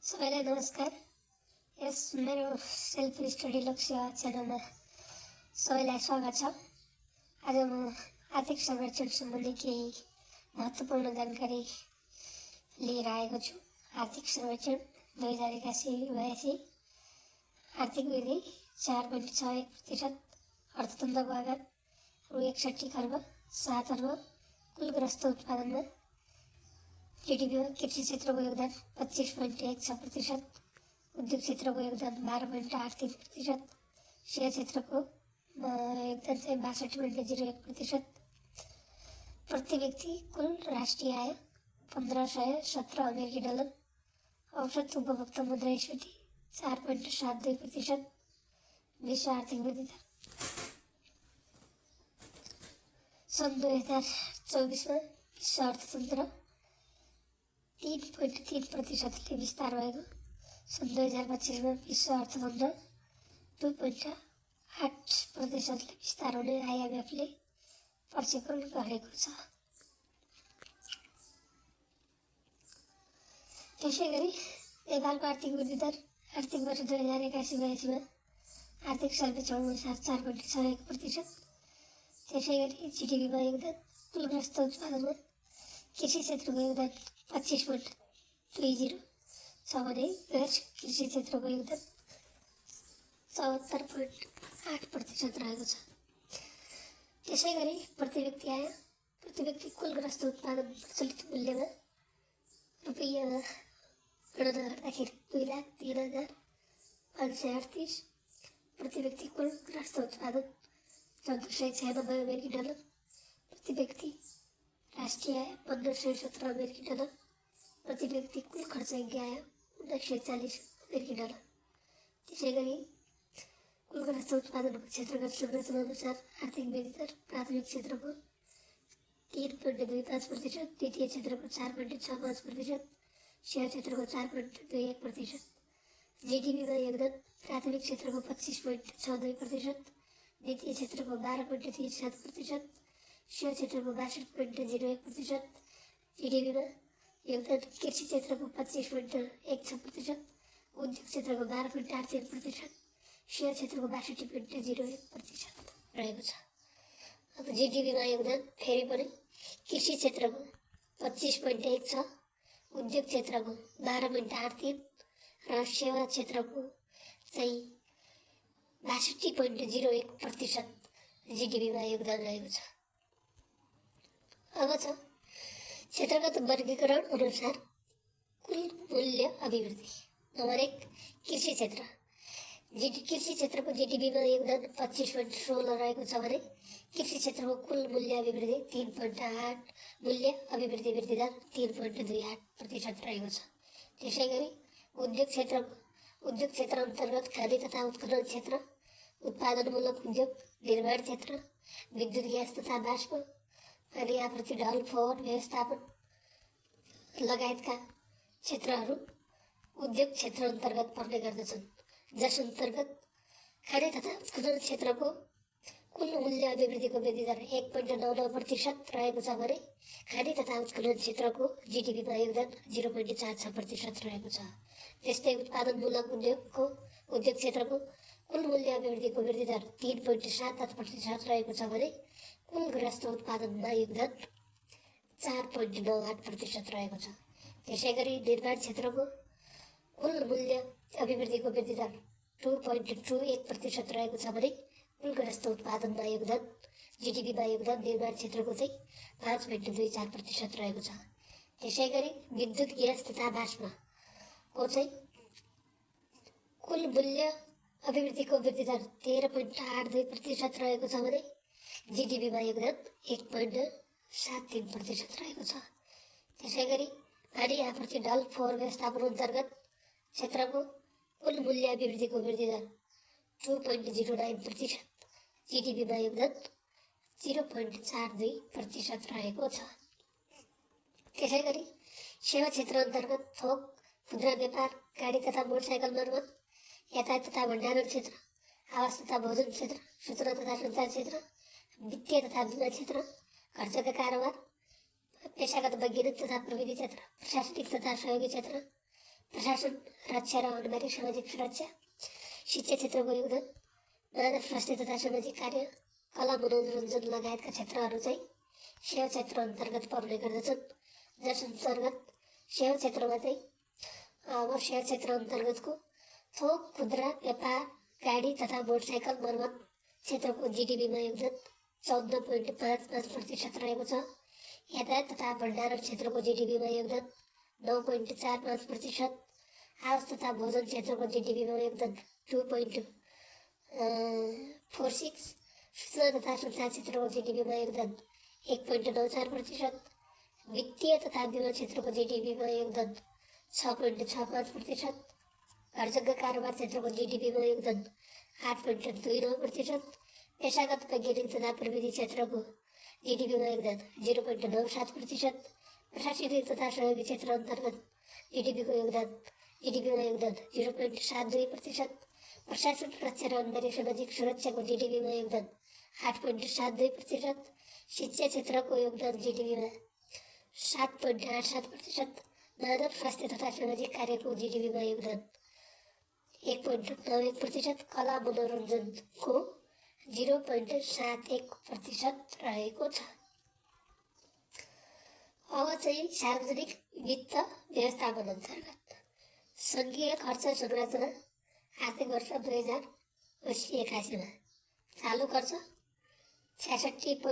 सबैलाई नमस्कार। यस मेरो सेल्फ स्टडी लक्ष्य च्यानलमा सबैलाई स्वागत छ। आज म आर्थिक सर्वेक्षण सम्बन्धी केही महत्त्वपूर्ण जानकारी लिएर आएको छु। आर्थिक सर्वेक्षण 2081 आर्थिक वृद्धि 4.61%, अर्थतन्त्रको आकार रु 61 खर्ब 7 अर्ब, कुल ग्रस्त उत्पादनमा जीडीपीमा कृषि क्षेत्रको योगदान 25.16%, उद्योग क्षेत्रको योगदान 12.83%, सेवा क्षेत्रको योगदान चाहिँ 62.01%, प्रति व्यक्ति कुल राष्ट्रिय आय 1517 अमेरिकी डलर, औसत उपभोक्ता मुद्रास्फीति 4.72%, विश्व आर्थिक वृद्धि दर सन् 2024 विश्व अर्थतन्त्र 3.3% विस्तार भएको, सन् 2025 विश्व अर्थतन्त्र 2.8% विस्तार हुने आइएमएफले प्रक्षेपण गरेको छ। त्यसै गरी नेपालको आर्थिक वृद्धि दर आर्थिक वर्ष 2081 आर्थिक सर्वेक्षण अनुसार 4.61%। त्यसै गरी जीडीपीमा योगदान, कुल ग्रस्त उत्पादनमा कृषि क्षेत्रको योगदान 25.20 छ भने गैर कृषि क्षेत्रको योगदान 74.8% रहेको छ। त्यसै गरी प्रति व्यक्ति कुल ग्रस्त उत्पादन प्रचलित मूल्यमा रुपैयाँमा गणना गर्दाखेरि 2,03,538, प्रति व्यक्ति कुल ग्रस्त उत्पादन 1496 अमेरिकी डलर, प्रति व्यक्ति राष्ट्रिय आय 1517 अमेरिकी डलर, प्रति व्यक्ति कुल खर्चयोग्य आय 1940 अमेरिकी डलर। त्यसै गरी कुल ग्रस्त उत्पादनको क्षेत्रगत संरचना अनुसार आर्थिक वृद्धि दर प्राथमिक क्षेत्रको 3.25%, द्वितीय क्षेत्रको 4.65%, सेवा क्षेत्रको 4.21%, जीडीपीमा योगदान प्राथमिक क्षेत्रको 25.62%, द्वितीय क्षेत्रको 12.37%, सेवा क्षेत्रको 62.01%, जीडीपीमा योगदान कृषि क्षेत्रको 25.16%, उद्योग क्षेत्रको 12.83%, सेवा क्षेत्रको 62.01% रहेको छ। अब जीडीपीमा योगदान फेरि पनि कृषि क्षेत्रको 25.1 छ, उद्योग क्षेत्रको 12.83 र सेवा क्षेत्रको चाहिँ 62.01% जीडीपीमा योगदान रहेको छ। अब छ क्षेत्रगत वर्गीकरण अनुसार कुल मूल्य अभिवृद्धि। नम्बर 1 कृषि क्षेत्र। कृषि क्षेत्रको जीडीपीमा योगदान 25.16 रहेको छ भने कृषि क्षेत्रको कुल मूल्य अभिवृद्धि 3.8, मूल्य अभिवृद्धि वृद्धि दर 3.28% रहेको छ। त्यसै गरी उद्योग क्षेत्र अन्तर्गत खाद्य तथा उत्खनन क्षेत्र, उत्पादनमूलक उद्योग, निर्माण क्षेत्र, विद्युत ग्यास तथा बाष्प, पानी आपूर्ति ढल फोहोर व्यवस्थापन लगायतका क्षेत्रहरू उद्योग क्षेत्र अन्तर्गत पर्ने गर्दछन्, जस अन्तर्गत खाद्य तथा उत्खनन क्षेत्रको कुल मूल्य अभिवृद्धिको वृद्धि दर 1.99% रहेको छ भने खाद्य तथा उत्खनन क्षेत्रको जीडीपीमा योगदान 0.46% रहेको छ। त्यस्तै उत्पादनमूलक उद्योग क्षेत्रको कुल मूल्य अभिवृद्धिको वृद्धि दर 3.78% रहेको छ भने कुल ग्रस्त उत्पादनमा योगदान 4.98% रहेको छ। त्यसै गरी निर्माण क्षेत्रको कुल मूल्य अभिवृद्धिको वृद्धि दर 2.21% रहेको छ भने कुल ग्रस्त उत्पादनमा योगदान जीडीपीमा योगदान निर्माण क्षेत्रको चाहिँ 5.24% रहेको छ। त्यसै गरी विद्युत ग्यास तथा बाष्पको चाहिँ कुल मूल्य अभिवृद्धिको वृद्धि दर 13.82% रहेको छ भने जीडीपीमा योगदान 1.73% रहेको छ। त्यसै गरी पानी आपूर्ति ढल फोहोर व्यवस्थापन अन्तर्गत क्षेत्रको कुल मूल्य अभिवृद्धिको वृद्धि दर 2.09%, जीडीपीमा योगदान 0.42% रहेको छ। त्यसै गरी सेवा क्षेत्र अन्तर्गत थोक, खुद्रा व्यापार, गाडी तथा मोटरसाइकल मर्मत, यातायात तथा भण्डारण क्षेत्र, आवास तथा भोजन क्षेत्र, सूचना तथा सञ्चार क्षेत्र, वित्तीय तथा बिमा क्षेत्र, खर्चका कारोबार, पेशागत वैज्ञानिक तथा प्रविधि क्षेत्र, प्रशासनिक तथा सहयोगी क्षेत्र, प्रशासन, रक्षा र अनिवार्य सामाजिक सुरक्षा, शिक्षा क्षेत्रको योगदान, मानव स्वास्थ्य तथा सामाजिक कार्य, कला मनोरञ्जन लगायतका क्षेत्रहरू चाहिँ सेवा क्षेत्र अन्तर्गत पर्ने गर्दछन्। जस अन्तर्गत सेवा क्षेत्रमा चाहिँ अब सेवा क्षेत्र अन्तर्गतको थोक खुद्रा व्यापार, गाडी तथा मोटरसाइकल मर्मत क्षेत्रको जिडिपीमा योगदान 14.55% रहेको छ। यातायात तथा भण्डारण क्षेत्रको जिडिपीमा योगदान 9.45%, आवास तथा भोजन क्षेत्रको जिडिपीमा योगदान 2.46, सूचना तथा सञ्चार क्षेत्रको जिडिपीमा योगदान 1.94%, वित्तीय तथा बिमा क्षेत्रको जिडिपीमा योगदान 6.65%, घरजग्गा कारोबार क्षेत्रको जिडिपीमा योगदान 8.29%, पेशागत वैज्ञानिक तथा प्रविधि क्षेत्रको जिडिपीमा योगदान 0.97%, प्रशासनिक तथा सहयोगी क्षेत्र अन्तर्गत जिडिपीमा योगदान 0.72%, प्रशासन, रक्षा र अनिवार्य सामाजिक सुरक्षाको जिडिपीमा योगदान 8.72%, शिक्षा क्षेत्रको योगदान जिडिपीमा 7.87%, मानव स्वास्थ्य तथा सामाजिक कार्यको जिडिपीमा योगदान 1.91%, कला मनोरञ्जनको 0.71% रहेको छ। अब चाहिँ सार्वजनिक वित्त व्यवस्थापन अन्तर्गत सङ्घीय खर्च संरचना आर्थिक वर्ष 2080-81 चालु खर्च 66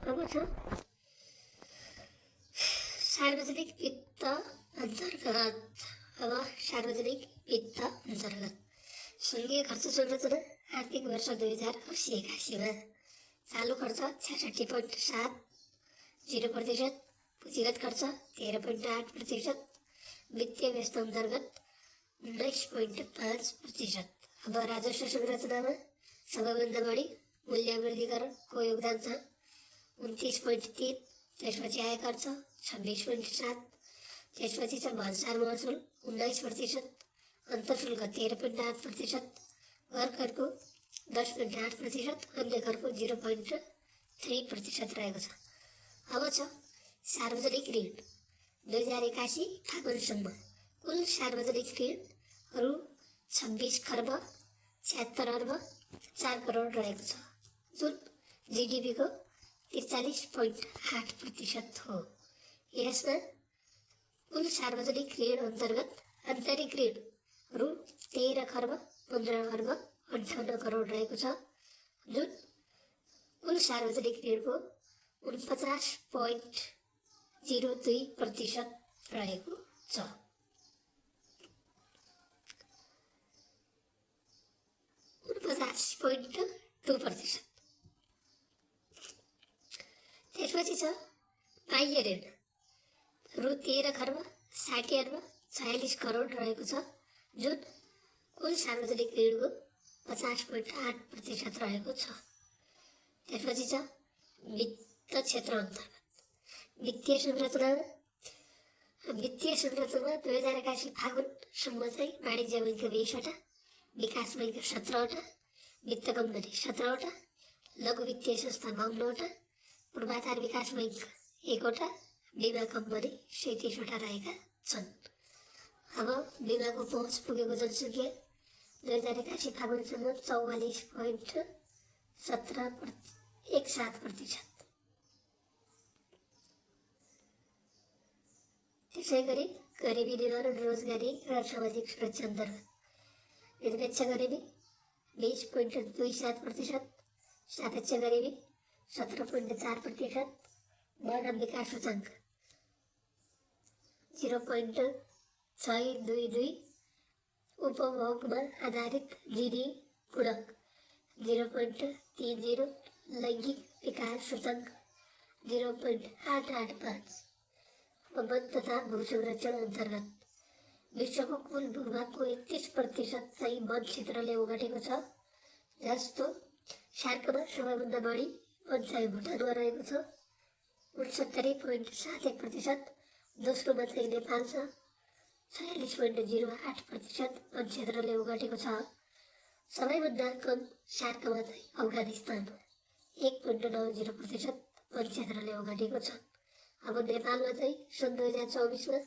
अब छ सार्वजनिक वित्त अन्तर्गत। अब सार्वजनिक वित्त अन्तर्गत सङ्घीय खर्च संरचना आर्थिक वर्ष 2080-81 चालु खर्च 66.70%, पुँजीगत खर्च 13.8%, वित्तीय व्यवस्था अन्तर्गत 19.5%। अब राजस्व संरचनामा सबैभन्दा बढी मूल्य वृद्धिकरणको योगदान छ 29.3, त्यसपछि आय खर्च 26.7, त्यसपछि छ भन्सार महसुल 19%, अन्तःशुल्क 13.8%, घर करको 10.8%, अन्य करको 0.3% रहेको छ। अब छ सार्वजनिक ऋण 2081 फागुनसम्म कुल सार्वजनिक ऋण रु 26 खर्ब 76 अर्ब 4 करोड रहेको छ, जुन जिडिपीको 43.8% हो। यसमा कुल सार्वजनिक ऋण अन्तर्गत आन्तरिक ऋण रु 13 खर्ब 15 अर्ब 58 करोड रहेको छ, जुन कुल सार्वजनिक ऋणको 49.02% रहेको छ। त्यसपछि छ बाह्य ऋण रु 13 खर्ब 60 अर्ब 46 करोड रहेको छ, जुन कुल सार्वजनिक ऋणको 50.8% रहेको छ। त्यसपछि छ वित्त क्षेत्र अन्तर्गत वित्तीय संरचना 2081 फागुनसम्म चाहिँ वाणिज्य बैङ्क 20वटा, विकास बैङ्क 17वटा, वित्त कम्पनी 17वटा, लघु वित्तीय संस्था 52वटा, पूर्वाधार विकास बैङ्क 1वटा, बिमा कम्पनी 37वटा रहेका छन्। अब बिमाको पहुँच पुगेको जनसङ्ख्या 2081 फागुनसम्म 44.17%। त्यसै गरी गरिबी निवारण, रोजगारी र सामाजिक सुरक्षा अन्तर्गत निरपेक्ष गरिबी 20.27%, सापेक्ष गरिबी 17.4%, मानव विकास सूचकाङ्क 0.622, उपभोगमा आधारित जीडी गुणक 0.30, लैङ्गिक विकास सूचकाङ्क 0.885। वन तथा भू संरक्षण अन्तर्गत विश्वको कुल भूभागको 31% चाहिँ वन क्षेत्रले ओगटेको छ, जस्तो सार्कमा सबैभन्दा बढी वन चाहिँ भुटानमा रहेको छ 69.71%, दोस्रोमा चाहिँ नेपाल छ 46.08% वन क्षेत्रले ओगटेको छ। सबैभन्दा कम सार्कमा चाहिँ अफगानिस्तान 1.90% वन क्षेत्रले ओगटेको छ। अब नेपालमा चाहिँ सन् 2024मा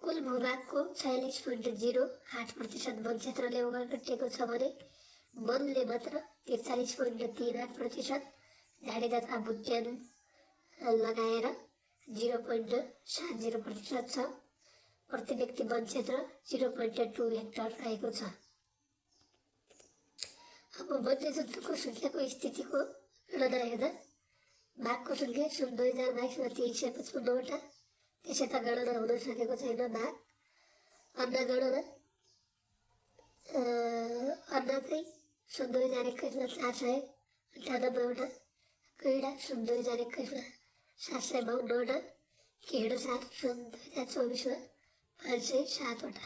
कुल भूभागको 46.08% वन क्षेत्रले ओगटेको छ भने वनले मात्र 43.38%, झाडी तथा बुट्यान लगाएर 0.70% छ। प्रति व्यक्ति वन क्षेत्र 0.2 हेक्टर रहेको छ। अब वन्यजन्तुको सङ्ख्याको स्थितिको गणना हेर्दा बाघको सङ्ख्या सन् 2022मा 355वटा, त्यसै त गणना हुन सकेको छैन बाघ। अन्ना गणना अन्ना चाहिँ सन् 2021मा 498वटा, कैडा सन् 2021मा 752वटा, केडसार सन् 2024मा 507वटा।